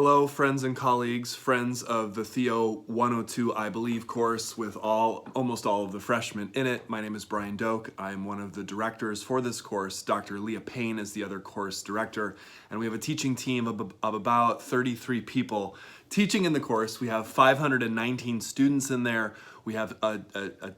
Hello, friends and colleagues, friends of the THEO 102 I Believe course with almost all of the freshmen in it. My name is Brian Doak. I'm one of the directors for this course. Dr. Leah Payne is the other course director, and we have a teaching team of about 33 people teaching in the course. We have 519 students in there. We have a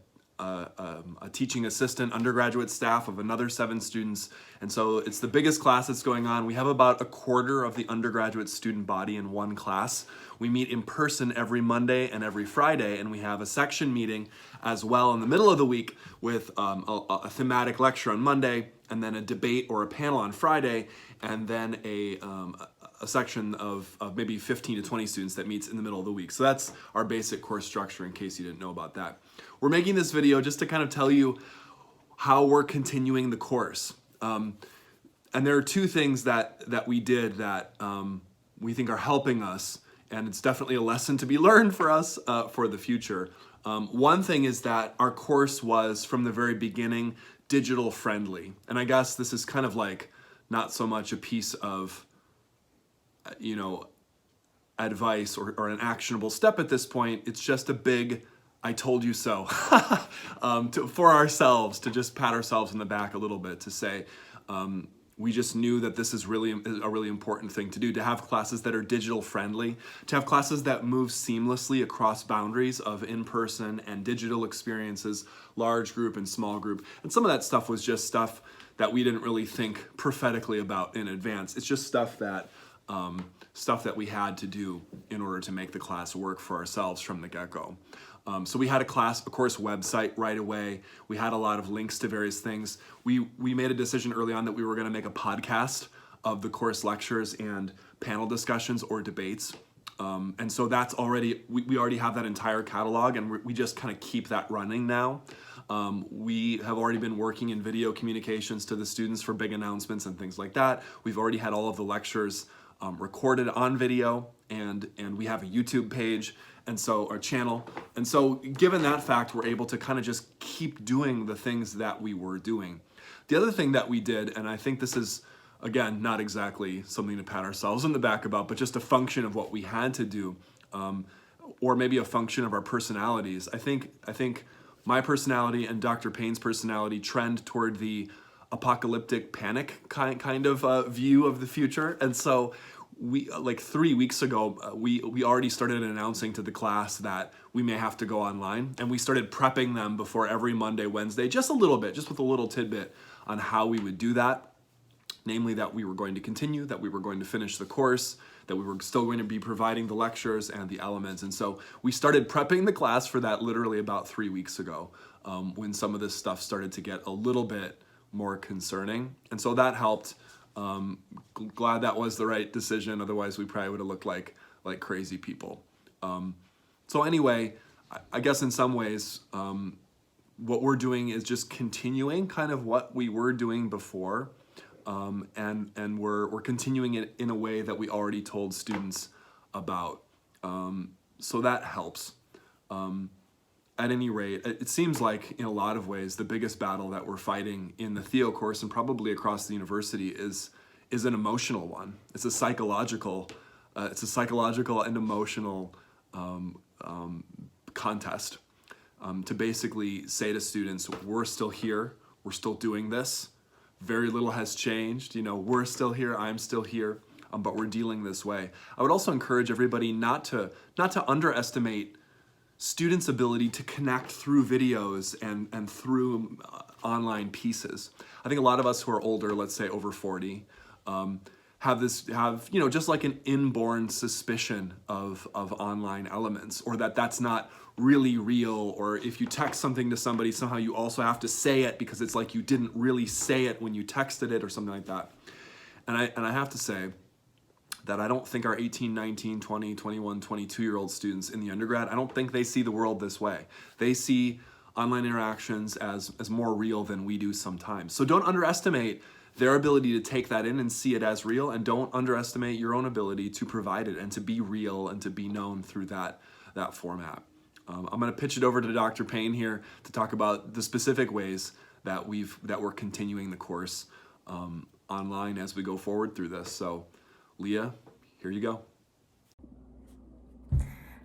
teaching assistant undergraduate staff of another 7 students, and so it's the biggest class that's going on. We have about a quarter of the undergraduate student body in one class. We meet in person every Monday and every Friday, and we have a section meeting as well in the middle of the week with a thematic lecture on Monday, and then a debate or a panel on Friday, and then a section of maybe 15 to 20 students that meets in the middle of the week. So that's our basic course structure in case you didn't know about that. We're making this video just to kind of tell you how we're continuing the course. And there are 2 things that we did that we think are helping us, and it's definitely a lesson to be learned for us for the future. One thing is that our course was, from the very beginning, digital friendly. And I guess this is kind of like not so much a piece of advice or an actionable step at this point. It's just a big I told you so for ourselves, to just pat ourselves in the back a little bit, to say we just knew that this is really a really important thing to do, to have classes that are digital friendly, to have classes that move seamlessly across boundaries of in-person and digital experiences, large group and small group. And some of that stuff was just stuff that we didn't really think prophetically about in advance. It's just stuff that we had to do in order to make the class work for ourselves from the get-go. So we had a course website right away. We had a lot of links to various things. We made a decision early on that we were going to make a podcast of the course lectures and panel discussions or debates. And so that's already, we already have that entire catalog, and we just kind of keep that running now. We have already been working in video communications to the students for big announcements and things like that. We've already had all of the lectures recorded on video, and we have a YouTube page, and so our channel. And so given that fact, we're able to kind of just keep doing the things that we were doing. The other thing that we did, and I think this is, again, not exactly something to pat ourselves on the back about, but just a function of what we had to do, or maybe a function of our personalities. I think my personality and Dr. Payne's personality trend toward the apocalyptic panic kind of view of the future. And so we, like 3 weeks ago, we already started announcing to the class that we may have to go online, and we started prepping them before every Monday, Wednesday, just a little bit, just with a little tidbit on how we would do that. Namely, that we were going to continue, that we were going to finish the course, that we were still going to be providing the lectures and the elements. And so we started prepping the class for that literally about 3 weeks ago, when some of this stuff started to get a little bit more concerning. And so that helped. Glad that was the right decision. Otherwise, we probably would have looked like crazy people. So anyway, I guess in some ways, what we're doing is just continuing kind of what we were doing before. And we're continuing it in a way that we already told students about. So that helps. At any rate, it seems like in a lot of ways the biggest battle that we're fighting in the THEO course and probably across the university is an emotional one. It's a psychological and emotional contest to basically say to students, we're still here, we're still doing this. Very little has changed. We're still here, I'm still here, but we're dealing this way. I would also encourage everybody not to underestimate students' ability to connect through videos and through online pieces. I think a lot of us who are older, let's say over 40, have just like an inborn suspicion of online elements, or that's not really real, or if you text something to somebody, somehow you also have to say it because it's like you didn't really say it when you texted it or something like that. And I have to say that I don't think our 18, 19, 20, 21, 22-year-old students in the undergrad, I don't think they see the world this way. They see online interactions as more real than we do sometimes. So don't underestimate their ability to take that in and see it as real, and don't underestimate your own ability to provide it and to be real and to be known through that format. I'm going to pitch it over to Dr. Payne here to talk about the specific ways that we're continuing the course online as we go forward through this. So, Leah, here you go.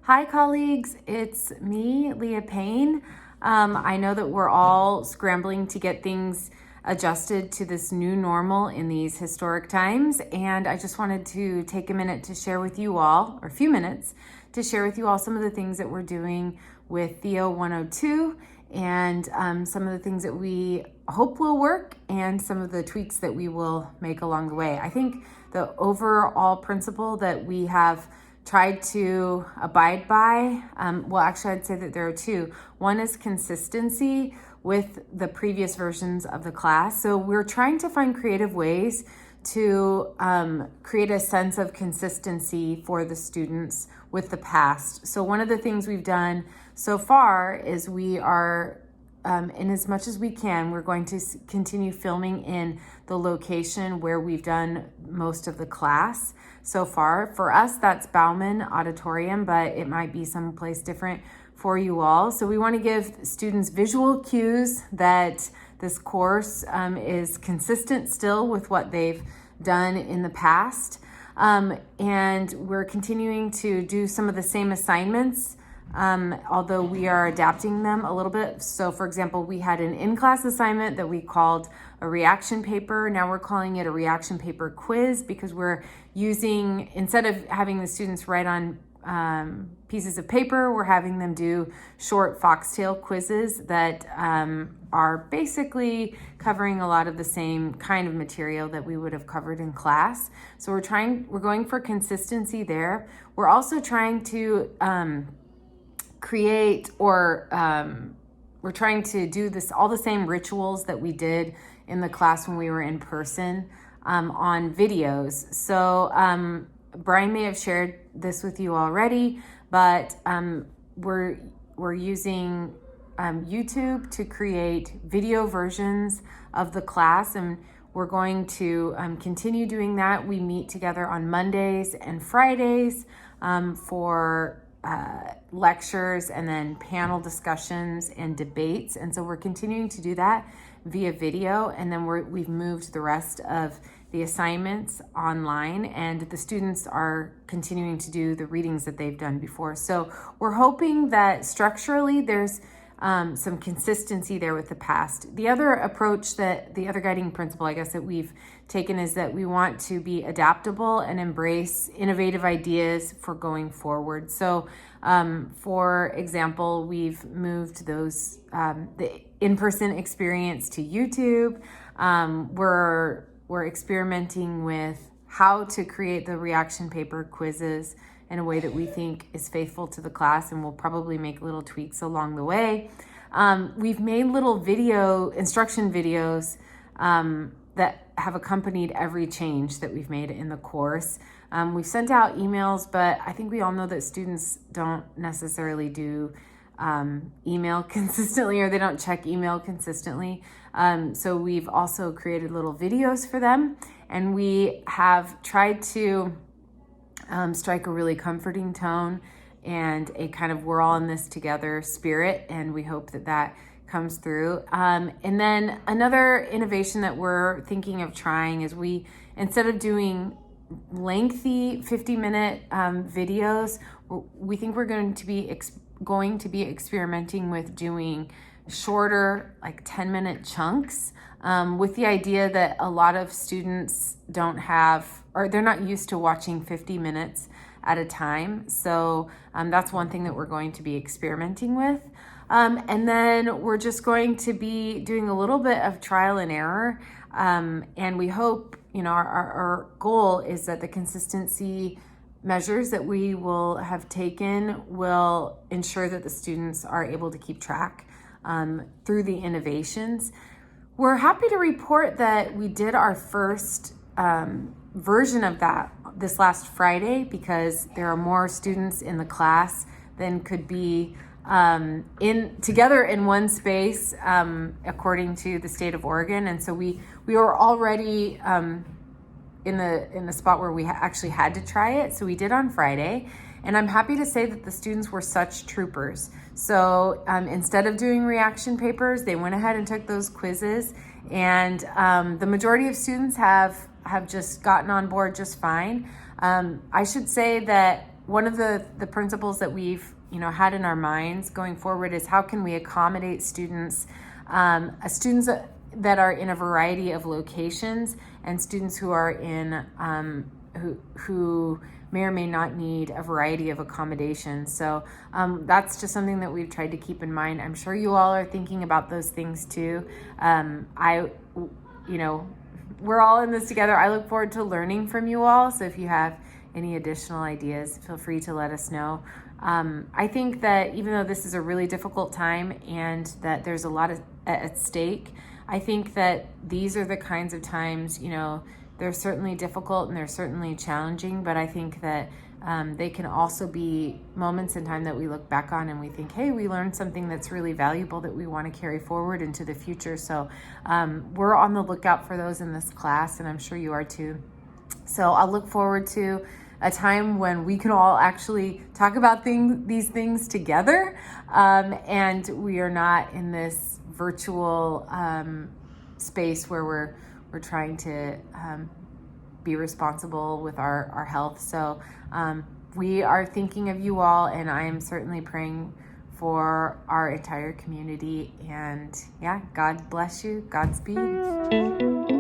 Hi, colleagues. It's me, Leah Payne. I know that we're all scrambling to get things adjusted to this new normal in these historic times, and I just wanted to take a minute to share with you all, or a few minutes, to share with you all some of the things that we're doing with THEO 102 and some of the things that we hope will work and some of the tweaks that we will make along the way. I think the overall principle that we have tried to abide by, actually I'd say that there are two. One is consistency with the previous versions of the class. So we're trying to find creative ways to create a sense of consistency for the students with the past. So one of the things we've done so far is we are, in as much as we can, we're going to continue filming in the location where we've done most of the class so far. For us, that's Bauman Auditorium, but it might be someplace different for you all. So we want to give students visual cues that this course is consistent still with what they've done in the past. And we're continuing to do some of the same assignments, although we are adapting them a little bit. So for example, we had an in-class assignment that we called a reaction paper. Now we're calling it a reaction paper quiz because we're using, instead of having the students write on pieces of paper, we're having them do short foxtail quizzes that are basically covering a lot of the same kind of material that we would have covered in class. So we're going for consistency there. We're also trying to create, or we're trying to do all the same rituals that we did in the class when we were in person on videos. So Brian may have shared this with you already, but we're using YouTube to create video versions of the class, and we're going to continue doing that. We meet together on Mondays and Fridays for lectures and then panel discussions and debates. And so we're continuing to do that via video. And then we've moved the rest of the assignments online, and the students are continuing to do the readings that they've done before. So we're hoping that structurally there's some consistency there with the past. The other approach, that the other guiding principle, I guess, that we've taken is that we want to be adaptable and embrace innovative ideas for going forward. So for example, we've moved those the in-person experience to YouTube. We're experimenting with how to create the reaction paper quizzes in a way that we think is faithful to the class, and we'll probably make little tweaks along the way. We've made little instruction videos that have accompanied every change that we've made in the course. We've sent out emails, but I think we all know that students don't necessarily do email consistently, or they don't check email consistently. So we've also created little videos for them, and we have tried to strike a really comforting tone and a kind of we're all in this together spirit, and we hope that that comes through. And then another innovation that we're thinking of trying is instead of doing lengthy 50-minute videos, we think we're going to be experimenting with doing shorter, like 10-minute chunks, with the idea that a lot of students don't have, or they're not used to watching 50 minutes at a time. So that's one thing that we're going to be experimenting with. And then we're just going to be doing a little bit of trial and error. And we hope, our goal is that the consistency measures that we will have taken will ensure that the students are able to keep track through the innovations. We're happy to report that we did our first version of that this last Friday, because there are more students in the class than could be together in one space, according to the state of Oregon. And so we were already in the spot where we actually had to try it. So we did on Friday, and I'm happy to say that the students were such troopers. So instead of doing reaction papers, they went ahead and took those quizzes, and the majority of students have just gotten on board just fine. I should say that one of the principles that we've had in our minds going forward is how can we accommodate students that are in a variety of locations, and students who are in who may or may not need a variety of accommodations. So that's just something that we've tried to keep in mind. I'm sure you all are thinking about those things too. We're all in this together. I look forward to learning from you all. So if you have any additional ideas, feel free to let us know. I think that even though this is a really difficult time and that there's a lot at stake, I think that these are the kinds of times, they're certainly difficult and they're certainly challenging, but I think that they can also be moments in time that we look back on and we think, hey, we learned something that's really valuable that we want to carry forward into the future. So we're on the lookout for those in this class, and I'm sure you are too. So I'll look forward to a time when we can all actually talk about these things together, and we are not in this virtual space where we're trying to be responsible with our health. So we are thinking of you all, and I am certainly praying for our entire community. And yeah, God bless you. Godspeed.